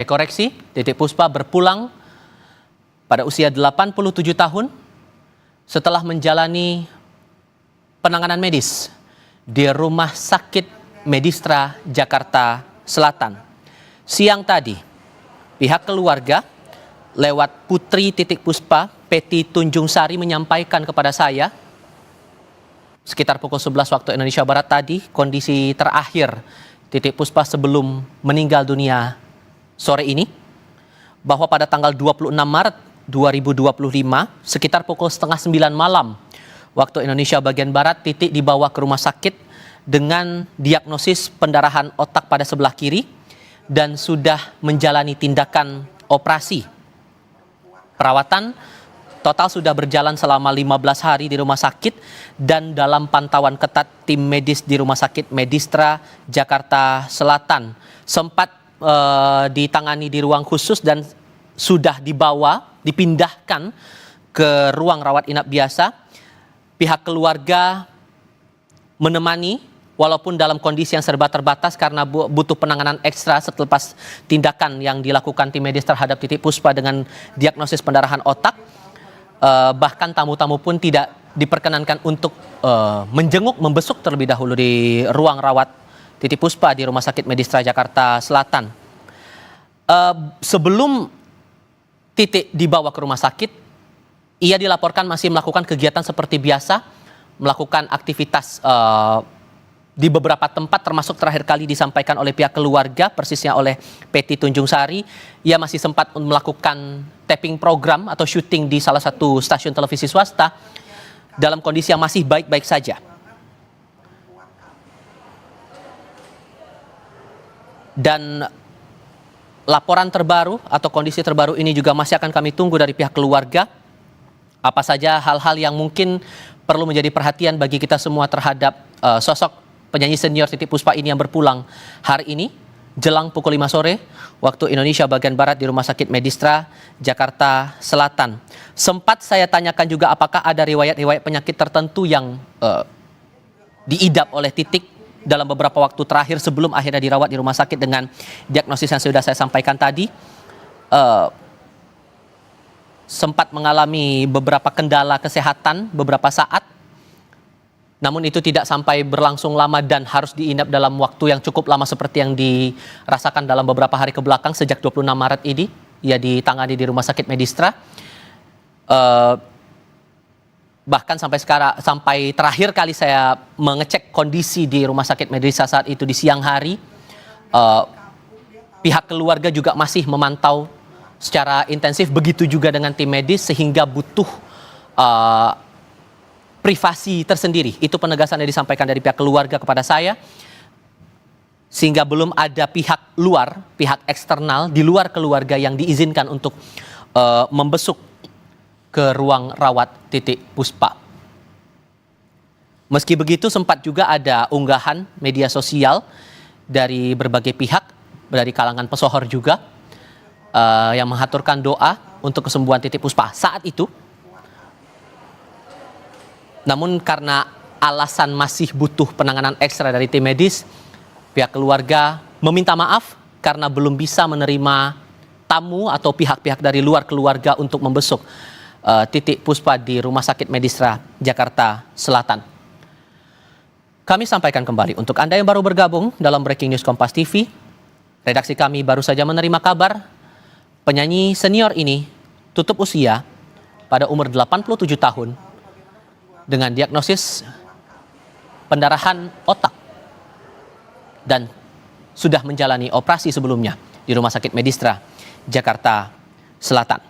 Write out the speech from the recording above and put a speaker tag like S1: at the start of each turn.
S1: koreksi, Titik Puspa berpulang pada usia 87 tahun setelah menjalani penanganan medis di Rumah Sakit Medistra Jakarta Selatan. Siang tadi, pihak keluarga lewat putri Titik Puspa, Peti Tunjung Sari, menyampaikan kepada saya sekitar pukul 11 waktu Indonesia Barat tadi kondisi terakhir Titik Puspa sebelum meninggal dunia sore ini, bahwa pada tanggal 26 Maret 2025 sekitar pukul setengah 9 malam waktu Indonesia bagian Barat, Titik dibawa ke rumah sakit dengan diagnosis pendarahan otak pada sebelah kiri dan sudah menjalani tindakan operasi. Perawatan total sudah berjalan selama 15 hari di rumah sakit dan dalam pantauan ketat tim medis di Rumah Sakit Medistra Jakarta Selatan. Sempat ditangani di ruang khusus dan sudah dipindahkan ke ruang rawat inap biasa. Pihak keluarga menemani walaupun dalam kondisi yang serba terbatas karena butuh penanganan ekstra setelah tindakan yang dilakukan tim medis terhadap Titik Puspa dengan diagnosis pendarahan otak. Bahkan tamu-tamu pun tidak diperkenankan untuk membesuk terlebih dahulu di ruang rawat Titik Puspa di Rumah Sakit Medistra Jakarta Selatan. Sebelum Titik dibawa ke rumah sakit, ia dilaporkan masih melakukan kegiatan seperti biasa, melakukan aktivitas di beberapa tempat, termasuk terakhir kali disampaikan oleh pihak keluarga, persisnya oleh Peti Tunjung Sari. Ia masih sempat melakukan taping program atau syuting di salah satu stasiun televisi swasta dalam kondisi yang masih baik-baik saja. Dan laporan terbaru atau kondisi terbaru ini juga masih akan kami tunggu dari pihak keluarga. Apa saja hal-hal yang mungkin perlu menjadi perhatian bagi kita semua terhadap sosok penyanyi senior Titik Puspa ini yang berpulang hari ini jelang pukul 5 sore waktu Indonesia bagian Barat di Rumah Sakit Medistra Jakarta Selatan. Sempat saya tanyakan juga apakah ada riwayat-riwayat penyakit tertentu yang diidap oleh Titik dalam beberapa waktu terakhir sebelum akhirnya dirawat di rumah sakit dengan diagnosis yang sudah saya sampaikan tadi. Sempat mengalami beberapa kendala kesehatan beberapa saat, namun itu tidak sampai berlangsung lama dan harus diinap dalam waktu yang cukup lama seperti yang dirasakan dalam beberapa hari kebelakang. Sejak 26 Maret ini ia ditangani di Rumah Sakit Medistra. Bahkan sampai terakhir kali saya mengecek kondisi di Rumah Sakit Medistra saat itu di siang hari, pihak keluarga juga masih memantau secara intensif, begitu juga dengan tim medis, sehingga butuh privasi tersendiri. Itu penegasan yang disampaikan dari pihak keluarga kepada saya, sehingga belum ada pihak luar, pihak eksternal di luar keluarga yang diizinkan untuk membesuk ke ruang rawat Titik Puspa. Meski begitu, sempat juga ada unggahan media sosial dari berbagai pihak, dari kalangan pesohor juga, yang menghaturkan doa untuk kesembuhan Titik Puspa saat itu. Namun karena alasan masih butuh penanganan ekstra dari tim medis, pihak keluarga meminta maaf karena belum bisa menerima tamu atau pihak-pihak dari luar keluarga untuk membesuk Titik Puspa di Rumah Sakit Medistra Jakarta Selatan. Kami sampaikan kembali untuk Anda yang baru bergabung dalam Breaking News Kompas TV. Redaksi kami baru saja menerima kabar penyanyi senior ini tutup usia pada umur 87 tahun dengan diagnosis pendarahan otak dan sudah menjalani operasi sebelumnya di Rumah Sakit Medistra Jakarta Selatan.